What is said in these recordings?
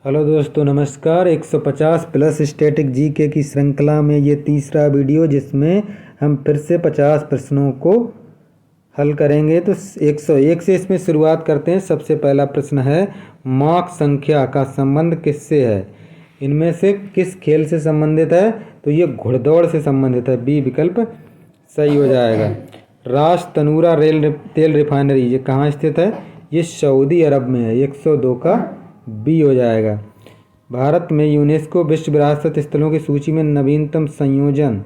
Hello दोस्तों, नमस्कार। 150 plus static GK की श्रृंखला में ये तीसरा वीडियो जिसमें हम फिर से 50 प्रश्नों को हल करेंगे। तो 101 से इसमें शुरुआत करते हैं। सबसे पहला प्रश्न है, माक संख्या का संबंध किससे है? इनमें से किस खेल से संबंधित है? तो ये घुड़दौड़ से संबंधित है। बी विकल्प सही हो जाएगा। रास तनूरा तेल रिफाइनरी ये कहाँ स्थित है? ये सऊदी अरब में है। 102 का बी हो जाएगा। भारत में यूनेस्को विश्व विरासत स्थलों की सूची में नवीनतम संयोजन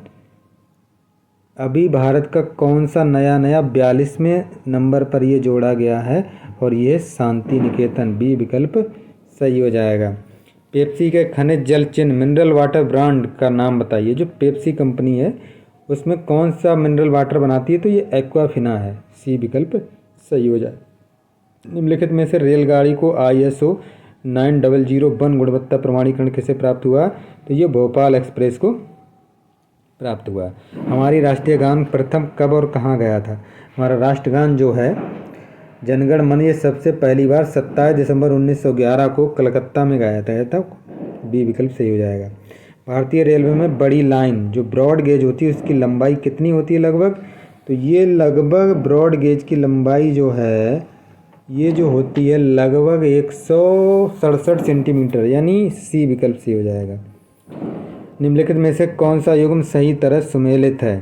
अभी भारत का कौन सा नया 42वें नंबर पर ये जोड़ा गया है? और ये शांति निकेतन। बी विकल्प सही हो जाएगा। पेप्सी के खनिज जल चिन्ह मिनरल वाटर ब्रांड का नाम बताइए। जो पेप्सी कंपनी है उसमें कौन सा मिनरल वाटर बनाती है? तो ये एक्वाफिना है। सी विकल्प सही हो जाए। निम्नलिखित में से रेलगाड़ी को ISO 9001 गुणवत्ता प्रमाणीकरण किसे प्राप्त हुआ? तो ये भोपाल एक्सप्रेस को प्राप्त हुआ। हमारी राष्ट्रीय गान प्रथम कब और कहाँ गया था? हमारा राष्ट्रगान जो है जनगण मन ये सबसे पहली बार 27 दिसंबर 1911 को कलकत्ता में गाया था। बी विकल्प सही हो जाएगा। भारतीय रेलवे में बड़ी लाइन जो ब्रॉड गेज होती है उसकी लंबाई कितनी होती है लगभग? तो ये लगभग ब्रॉड गेज की लंबाई जो है ये जो होती है लगभग 167 सेंटीमीटर, यानी सी विकल्प सही हो जाएगा। निम्नलिखित में से कौन सा युग्म सही तरह सुमेलित है?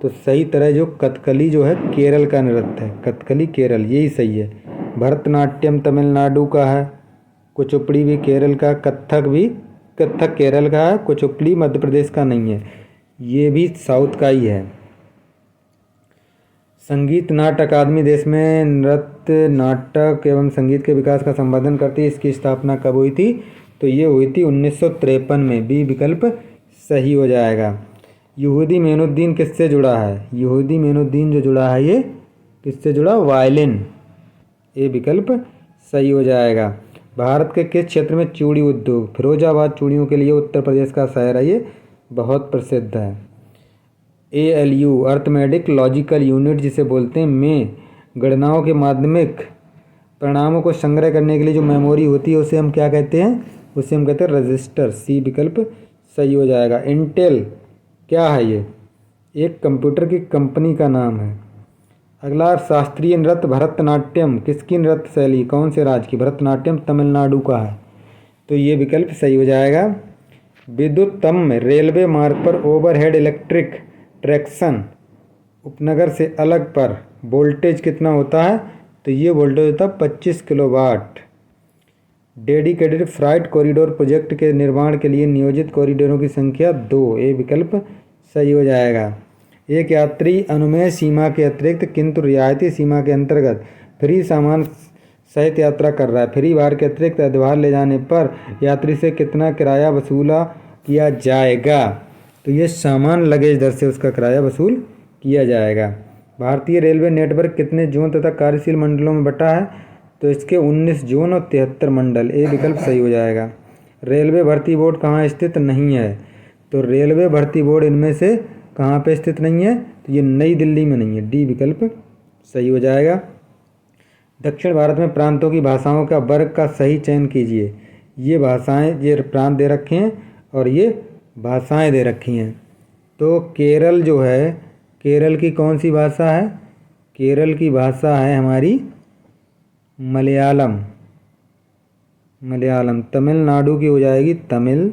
तो सही तरह जो कथकली जो है केरल का नृत्य है। कथकली केरल यही सही है। भरतनाट्यम तमिलनाडु का है, कुचिपुड़ी भी केरल का, कथक केरल का है, कुचिपुड़ी मध्य प्रदेश का नहीं है, ये भी साउथ का ही है। संगीत नाट्य अकादमी देश में नृत्य नाटक एवं संगीत के विकास का संवर्धन करती है। इसकी स्थापना कब हुई थी? तो ये हुई थी 1953 में। बी विकल्प सही हो जाएगा। यहूदी मेनुद्दीन किससे जुड़ा है? यहूदी मेनुद्दीन जो जुड़ा है ये किससे जुड़ा? वायलिन। ए विकल्प सही हो जाएगा। भारत के किस क्षेत्र में चूड़ी उद्योग? फिरोजाबाद चूड़ियों के लिए उत्तर प्रदेश का शहर है, ये बहुत प्रसिद्ध है। ALU अर्थमेटिक लॉजिकल यूनिट जिसे बोलते हैं में गणनाओं के माध्यमिक परिणामों को संग्रह करने के लिए जो मेमोरी होती है उसे हम क्या कहते हैं? उसे हम कहते हैं रजिस्टर। सी विकल्प सही हो जाएगा। इंटेल क्या है? ये एक कंप्यूटर की कंपनी का नाम है। अगला शास्त्रीय नृत्य भरतनाट्यम किसकी नृत्य शैली? कौन से राज्य की? भरतनाट्यम तमिलनाडु का है, तो ये विकल्प सही हो जाएगा। विद्युतम रेलवे मार्ग पर ओवरहेड इलेक्ट्रिक ट्रैक्शन उपनगर से अलग पर वोल्टेज कितना होता है? तो ये वोल्टेज होता है 25 kilowatt. Dedicated freight corridor project के निर्माण के लिए नियोजित कॉरिडोरों की संख्या 2। ये विकल्प सही हो जाएगा। एक यात्री अनुमेय सीमा के अतिरिक्त किंतु रियायती सीमा के अंतर्गत फ्री सामान सहित यात्रा कर रहा है। फ्री भार के अतिरिक्त अधिभार ले जाने पर यात्री से कितना किराया वसूला किया जाएगा? तो ये सामान लगेज दर से उसका किराया वसूल किया जाएगा। भारतीय रेलवे नेटवर्क कितने जोन तथा कार्यशील मंडलों में बटा है? तो इसके 19 जोन और 73 मंडल। ए विकल्प सही हो जाएगा। रेलवे भर्ती बोर्ड कहाँ स्थित नहीं है? तो रेलवे भर्ती बोर्ड इनमें से कहाँ पे स्थित नहीं है? तो ये नई दिल्ली में नहीं है। डी विकल्प सही हो जाएगा। दक्षिण भारत में प्रांतों की भाषाओं का वर्ग का सही चयन कीजिए। ये भाषाएं, ये प्रांत दे रखे हैं और ये भाषाएं दे रखी हैं। तो केरल जो है, केरल की कौन सी भाषा है? केरल की भाषा है हमारी मलयालम। मलयालम। तमिलनाडु की हो जाएगी तमिल,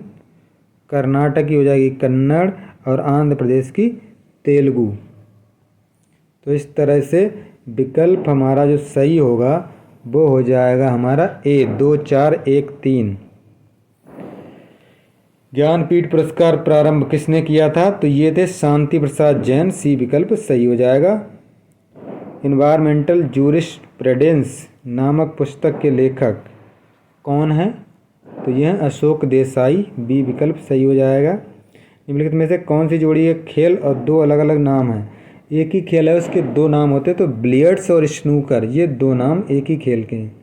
कर्नाटक की हो जाएगी कन्नड़ और आंध्र प्रदेश की तेलुगु। तो इस तरह से विकल्प हमारा जो सही होगा वो हो जाएगा हमारा ए। 2 4 1 3। ज्ञानपीठ पुरस्कार प्रारंभ किसने किया था? तो ये थे शांति प्रसाद जैन। सी विकल्प सही हो जाएगा। इन्वायरमेंटल जूरिस्प्रूडेंस नामक पुस्तक के लेखक कौन है? तो ये हैं अशोक देसाई। बी विकल्प सही हो जाएगा। निम्नलिखित में से कौन सी जोड़ी एक खेल और दो अलग अलग नाम हैं? एक ही खेल है उसके दो नाम होते हैं, तो बिलियर्ड्स और स्नूकर ये दो नाम एक ही खेल के हैं।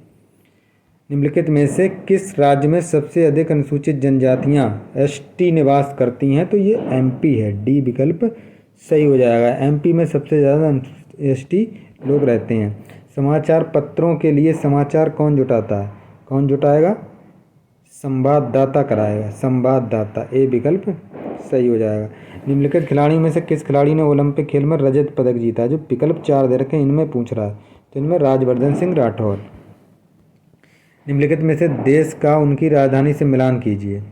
निम्नलिखित में से किस राज्य में सबसे अधिक अनुसूचित जनजातियां ST निवास करती हैं? तो ये MP है। डी विकल्प सही हो जाएगा। MP में सबसे ज़्यादा ST लोग रहते हैं। समाचार पत्रों के लिए समाचार कौन जुटाता है? कौन जुटाएगा? संवाददाता कराएगा, संवाददाता, ए विकल्प सही हो जाएगा। निम्नलिखित खिलाड़ियों में से किस खिलाड़ी ने ओलंपिक खेल में रजत पदक जीता? जो विकल्प 4 दे रखे हैं इनमें पूछ रहा है, तो इनमें राजवर्धन सिंह राठौर। निम्नलिखित में से देश का उनकी राजधानी से मिलान कीजिए।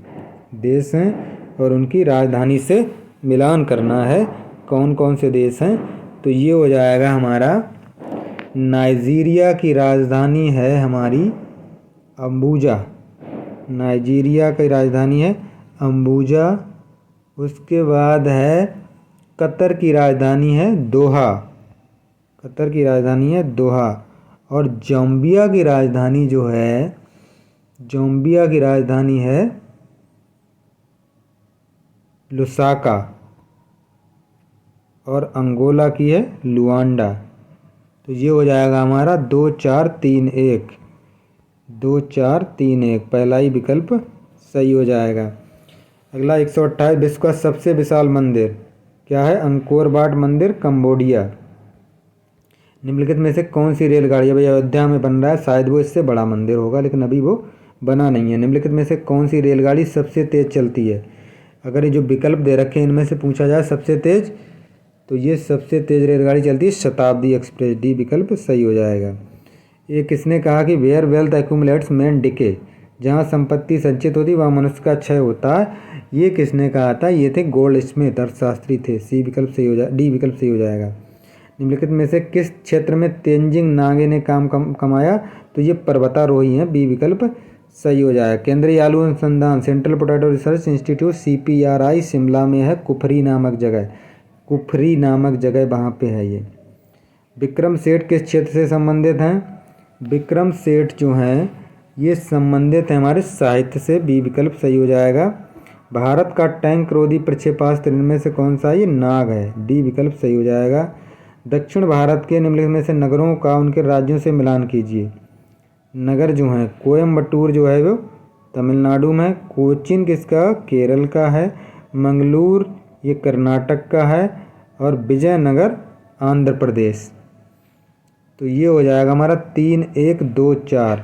देश हैं और उनकी राजधानी से मिलान करना है, कौन कौन से देश हैं? तो ये हो जाएगा हमारा नाइजीरिया की राजधानी है हमारी अम्बुजा, नाइजीरिया की राजधानी है अम्बुजा। उसके बाद है कतर की राजधानी है दोहा, कतर की राजधानी है दोहा। और जाम्बिया की राजधानी जो है, जाम्बिया की राजधानी है लुसाका। और अंगोला की है लुआंडा। तो ये हो जाएगा हमारा 2 4 3 1, 2 4 3 1, पहला ही विकल्प सही हो जाएगा। अगला 128, विश्व का सबसे विशाल मंदिर क्या है? अंकोर वाट मंदिर, कंबोडिया। निम्नलिखित में से कौन सी रेलगाड़ी अभी अयोध्या में बन रहा है? शायद वो इससे बड़ा मंदिर होगा, लेकिन अभी वो बना नहीं है। निम्नलिखित में से कौन सी रेलगाड़ी सबसे तेज़ चलती है? अगर ये जो विकल्प दे रखे हैं इनमें से पूछा जाए सबसे तेज़, तो ये सबसे तेज़ रेलगाड़ी चलती है शताब्दी एक्सप्रेस, डी विकल्प सही हो जाएगा। ये किसने कहा कि where wealth accumulates man decay, जहाँ संपत्ति संचित होती वहाँ मनुष्य का क्षय होता है? ये किसने कहा था? ये थे गोल्ड स्मिथ, अर्थशास्त्री थे। सी विकल्प सही हो जाए, डी विकल्प सही हो जाएगा। निम्नलिखित में से किस क्षेत्र में तेंजिंग नागे ने काम कमाया? तो ये पर्वतारोही हैं, बी विकल्प सही हो जाएगा। केंद्रीय आलू अनुसंधान central potato research institute CPRI Shimla में है, कुफरी नामक जगह, कुफरी नामक जगह वहाँ पे है ये। विक्रम सेठ किस क्षेत्र से संबंधित हैं? विक्रम सेठ जो हैं ये संबंधित है हमारे साहित्य से, बी विकल्प सही हो जाएगा। भारत का टैंक रोधी प्रक्षेपास्त्र इनमें से कौन सा? ये नाग है, डी विकल्प सही हो जाएगा। दक्षिण भारत के निम्नलिखित में से नगरों का उनके राज्यों से मिलान कीजिए। नगर जो हैं, कोयम्बटूर जो है वो तमिलनाडु में, कोचीन किसका? केरल का है, मंगलूर ये कर्नाटक का है, और विजयनगर आंध्र प्रदेश। तो ये हो जाएगा हमारा 3 1 2 4,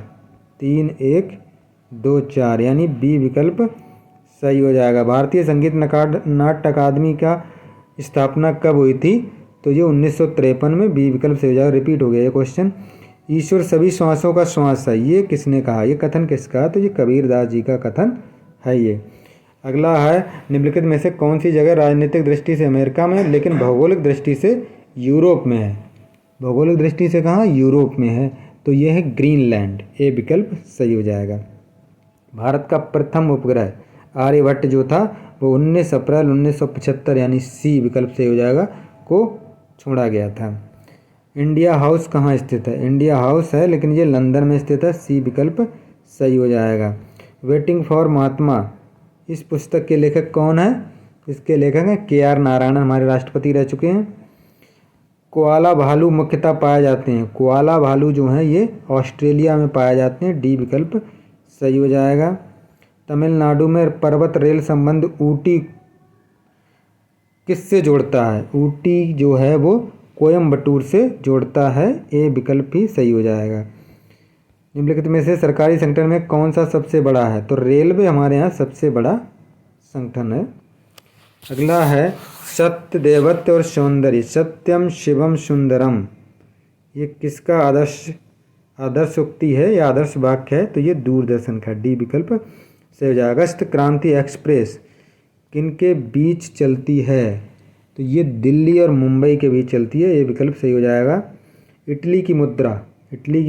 3 1 2 4, यानी बी विकल्प सही हो जाएगा। भारतीय संगीत नाट्य अकादमी का स्थापना कब हुई थी? तो ये 1953 में, बी विकल्प सही हो जाएगा। रिपीट हो गया ये क्वेश्चन। ईश्वर सभी श्वासों का श्वास है, ये किसने कहा? ये कथन किसका? तो ये कबीरदास जी का कथन है ये। अगला है निम्नलिखित में से कौन सी जगह राजनीतिक दृष्टि से अमेरिका में लेकिन भौगोलिक दृष्टि से यूरोप में है? भौगोलिक दृष्टि से कहाँ? यूरोप में है। तो ये है ग्रीनलैंड, ए विकल्प सही हो जाएगा। भारत का प्रथम उपग्रह आर्यभट्ट जो था वो 19 अप्रैल 1975 यानी सी विकल्प सही हो जाएगा को छोड़ा गया था। इंडिया हाउस कहाँ स्थित है? इंडिया हाउस है लेकिन ये लंदन में स्थित है, सी विकल्प सही हो जाएगा। वेटिंग फॉर महात्मा इस पुस्तक के लेखक कौन है? इसके लेखक हैं KR नारायणन, हमारे राष्ट्रपति रह चुके हैं। कोआला भालू मुख्यतः पाए जाते हैं, कोआला भालू जो हैं ये ऑस्ट्रेलिया में पाए जाते हैं, डी विकल्प सही हो जाएगा। तमिलनाडु में पर्वत रेल संबंध ऊटी किससे जोड़ता है? ऊटी जो है वो कोयम्बटूर से जोड़ता है, ए विकल्प भी सही हो जाएगा। निम्नलिखित में से सरकारी संगठन में कौन सा सबसे बड़ा है? तो रेलवे हमारे यहाँ सबसे बड़ा संगठन है। अगला है सत्य देवत्व और सौंदर्य, सत्यम शिवम सुंदरम, ये किसका आदर्श उक्ति है या आदर्श वाक्य है? तो ये दूरदर्शन का, डी विकल्प सही हो जाएगा। अगस्त क्रांति एक्सप्रेस किनके बीच चलती है? तो ये दिल्ली और मुंबई के बीच चलती है, ये विकल्प सही हो जाएगा। इटली की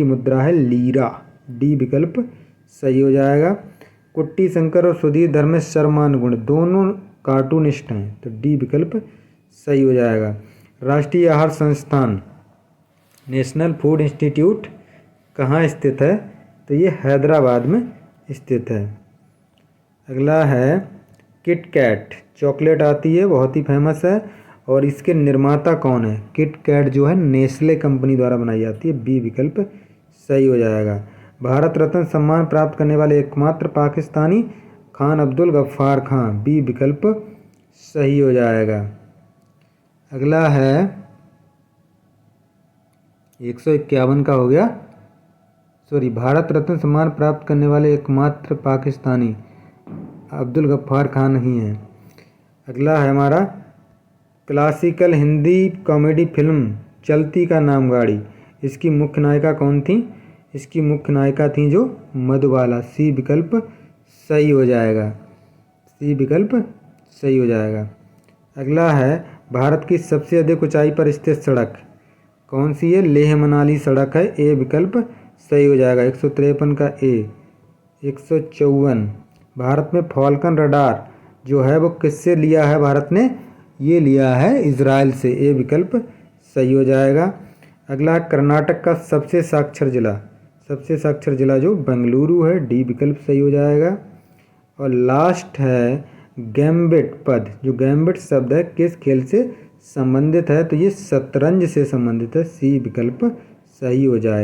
मुद्रा है लीरा, डी विकल्प सही हो जाएगा। कुट्टी शंकर और सुधीर धर्मेश शर्मान गुण दोनों कार्टूनिस्ट हैं, तो डी विकल्प सही हो जाएगा। राष्ट्रीय आहार संस्थान नेशनल फूड इंस्टीट्यूट कहाँ स्थित है? तो ये हैदराबाद में स्थित है। अगला है किट कैट, चॉकलेट आती है बहुत ही फेमस है, और इसके निर्माता कौन है? किट कैट जो है नेस्ले कंपनी द्वारा बनाई जाती है, बी विकल्प सही हो जाएगा। भारत रत्न सम्मान प्राप्त करने वाले एकमात्र पाकिस्तानी खान अब्दुल गफ्फार खान, बी विकल्प सही हो जाएगा। अगला है 151 का हो गया भारत रत्न सम्मान प्राप्त करने वाले एकमात्र पाकिस्तानी अब्दुल गफ्फार खान नहीं है। अगला है हमारा क्लासिकल हिंदी कॉमेडी फिल्म चलती का नाम गाड़ी, इसकी मुख्य नायिका कौन थी? इसकी मुख्य नायिका थी जो मधुबाला। सी विकल्प सही हो जाएगा। सी विकल्प सही हो जाएगा। अगला है भारत की सबसे अधिक ऊंचाई पर स्थित सड़क कौन सी है? लेह मनाली सड़क है। ए विकल्प सही हो जाएगा। 153 का ए। 154 भारत में फॉल्कन रडार जो है वो किससे लिया है भारत ने? ये लिया है इजराइल से। ए विकल्प सही हो जाएगा। अगला कर्नाटक का सबसे साक्षर जिला जो बेंगलुरु है। डी विकल्प सही हो जाएगा। और लास्ट है गैम्बिट पद, जो गैम्बिट शब्द है किस खेल से संबंधित है? तो ये शतरंज से संबंधित है। सी विकल्प सही हो जाएगा।